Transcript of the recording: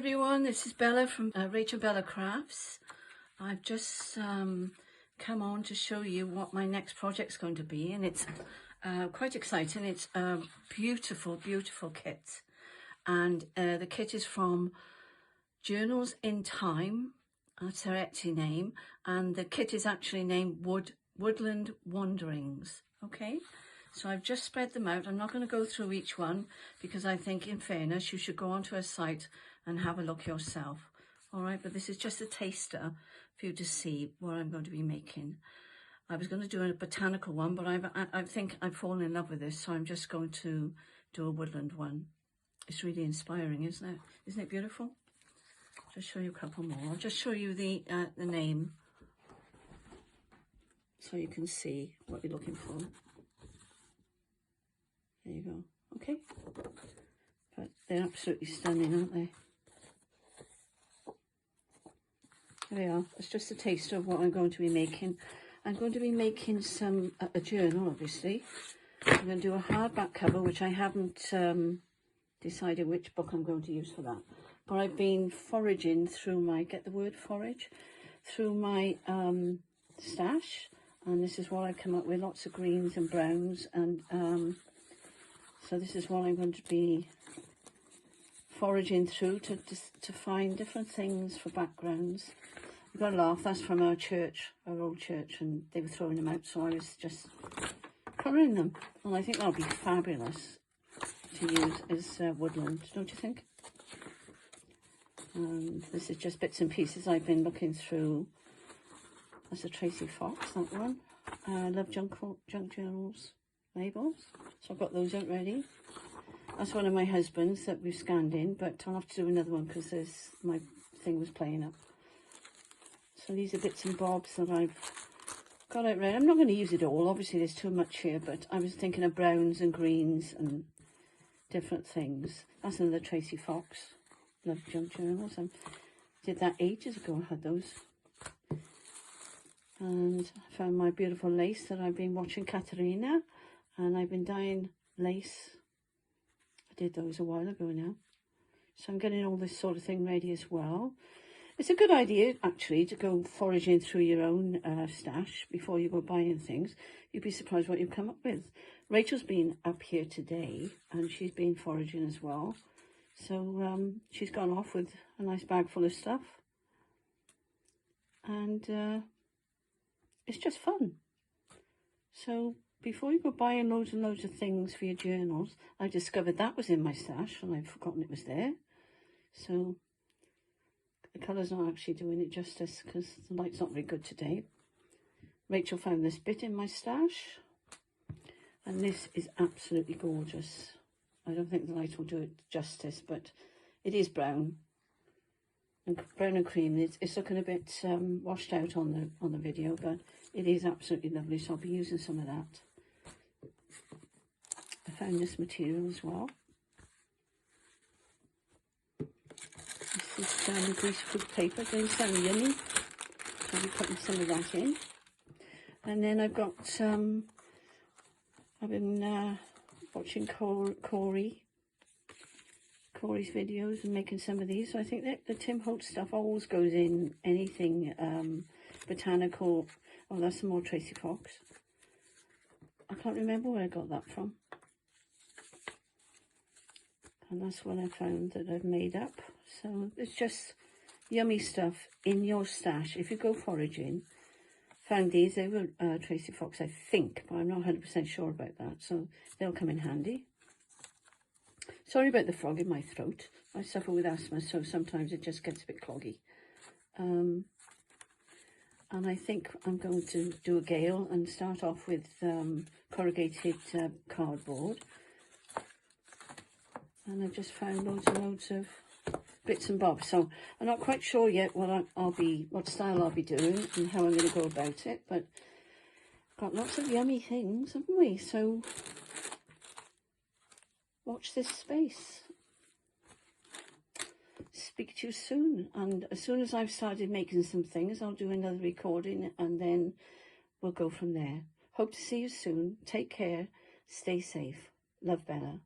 everyone, this is Bella from Rachel Bella Crafts. I've just come on to show you what my next project's going to be, and it's quite exciting. It's a beautiful, beautiful kit, and the kit is from Journals in Time. That's her Etsy name, and the kit is actually named Woodland Wanderings. Okay, so I've just spread them out. I'm not going to go through each one because I think, in fairness, you should go onto her site and have a look yourself. All right, but this is just a taster for you to see what I'm going to be making. I was going to do a botanical one, but I think I've fallen in love with this, so I'm just going to do a woodland one. It's really inspiring, isn't it? Isn't it beautiful? Just show you a couple more. I'll just show you the name so you can see what you're looking for. There you go. Okay. But they're absolutely stunning, aren't they? There we are. It's just a taster of what I'm going to be making. I'm going to be making a journal, obviously. I'm going to do a hardback cover, which I haven't decided which book I'm going to use for that. But I've been foraging through my, get the word forage, through my stash. And this is what I've come up with, lots of greens and browns. And so this is what I'm going to be foraging through to find different things for backgrounds. You've got to laugh, that's from our church, our old church, and they were throwing them out, so I was just colouring them. And I think that'll be fabulous to use as woodland, don't you think? And this is just bits and pieces I've been looking through. That's a Tracy Fox, that one. I love junk journals labels, so I've got those out ready. That's one of my husband's that we've scanned in, but I'll have to do another one because my thing was playing up. So these are bits and bobs that I've got out ready. I'm not going to use it all, obviously there's too much here, but I was thinking of browns and greens and different things. That's another Tracy Fox. Love junk journals. I did that ages ago, I had those. And I found my beautiful lace that I've been watching, Katerina, and I've been dyeing lace. I did those a while ago now. So I'm getting all this sort of thing ready as well. It's a good idea, actually, to go foraging through your own stash before you go buying things. You'd be surprised what you've come up with. Rachel's been up here today, and she's been foraging as well. So she's gone off with a nice bag full of stuff. And it's just fun. So before you go buying loads and loads of things for your journals, I discovered that was in my stash, and I'd forgotten it was there. So the colour's not actually doing it justice because the light's not very good today. Rachel found this bit in my stash, and this is absolutely gorgeous. I don't think the light will do it justice, but it is brown and cream. It's looking a bit washed out on the video, but it is absolutely lovely. So I'll be using some of that. I found this material as well. This is greaseproof paper, going to sound yummy. So I'll be putting some of that in. And then I've got I've been watching Corey's videos and making some of these. So I think that the Tim Holtz stuff always goes in anything botanical. Oh, that's some more Tracy Fox. I can't remember where I got that from. And that's what I found that I've made up. So it's just yummy stuff in your stash. If you go foraging, found these, they were Tracy Fox, I think, but I'm not 100% sure about that. So they'll come in handy. Sorry about the frog in my throat. I suffer with asthma, so sometimes it just gets a bit cloggy. And I think I'm going to do a gale and start off with corrugated cardboard. And I've just found loads and loads of bits and bobs. So I'm not quite sure yet what style I'll be doing and how I'm going to go about it. But got lots of yummy things, haven't we? So watch this space. Speak to you soon. And as soon as I've started making some things, I'll do another recording and then we'll go from there. Hope to see you soon. Take care. Stay safe. Love, Bella.